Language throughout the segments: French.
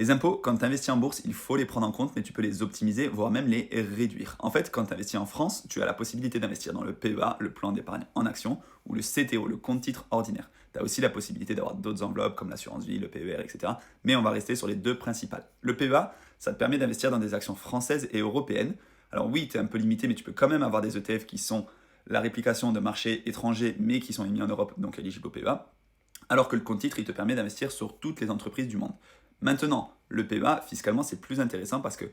Les impôts, quand tu investis en bourse, il faut les prendre en compte, mais tu peux les optimiser, voire même les réduire. En fait, quand tu investis en France, tu as la possibilité d'investir dans le PEA, le plan d'épargne en action, ou le CTO, le compte titre ordinaire. Tu as aussi la possibilité d'avoir d'autres enveloppes comme l'assurance vie, le PER, etc. Mais on va rester sur les deux principales. Le PEA, ça te permet d'investir dans des actions françaises et européennes. Alors oui, tu es un peu limité, mais tu peux quand même avoir des ETF qui sont la réplication de marchés étrangers, mais qui sont émis en Europe, donc éligibles au PEA. Alors que le compte titre, il te permet d'investir sur toutes les entreprises du monde. Maintenant, le PEA, fiscalement, c'est plus intéressant parce que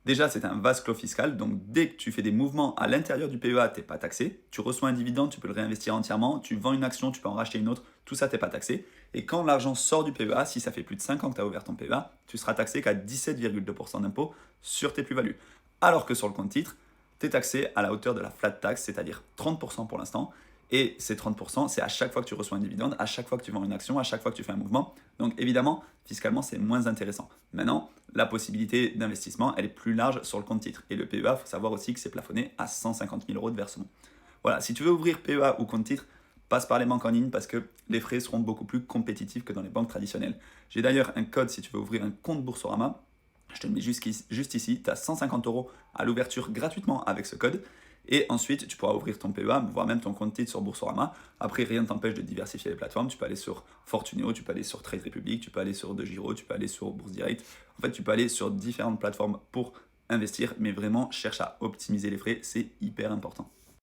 déjà, c'est un vase clos fiscal. Donc, dès que tu fais des mouvements à l'intérieur du PEA, tu n'es pas taxé. Tu reçois un dividende, tu peux le réinvestir entièrement. Tu vends une action, tu peux en racheter une autre. Tout ça, tu n'es pas taxé. Et quand l'argent sort du PEA, si ça fait plus de 5 ans que tu as ouvert ton PEA, tu seras taxé qu'à 17,2% d'impôt sur tes plus-values. Alors que sur le compte titre, tu es taxé à la hauteur de la flat tax, c'est-à-dire 30% pour l'instant. Et ces 30%, c'est à chaque fois que tu reçois un dividende, à chaque fois que tu vends une action, à chaque fois que tu fais un mouvement. Donc évidemment, fiscalement, c'est moins intéressant. Maintenant, la possibilité d'investissement, elle est plus large sur le compte titre. Et le PEA, il faut savoir aussi que c'est plafonné à 150 000 euros de versement. Voilà, si tu veux ouvrir PEA ou compte titre, passe par les banques en ligne parce que les frais seront beaucoup plus compétitifs que dans les banques traditionnelles. J'ai d'ailleurs un code si tu veux ouvrir un compte Boursorama. Je te le mets juste ici, tu as 150 euros à l'ouverture gratuitement avec ce code. Et ensuite, tu pourras ouvrir ton PEA, voire même ton compte titre sur Boursorama. Après, rien ne t'empêche de diversifier les plateformes. Tu peux aller sur Fortuneo, tu peux aller sur Trade Republic, tu peux aller sur DeGiro, tu peux aller sur Bourse Direct. En fait, tu peux aller sur différentes plateformes pour investir, mais vraiment, cherche à optimiser les frais, c'est hyper important.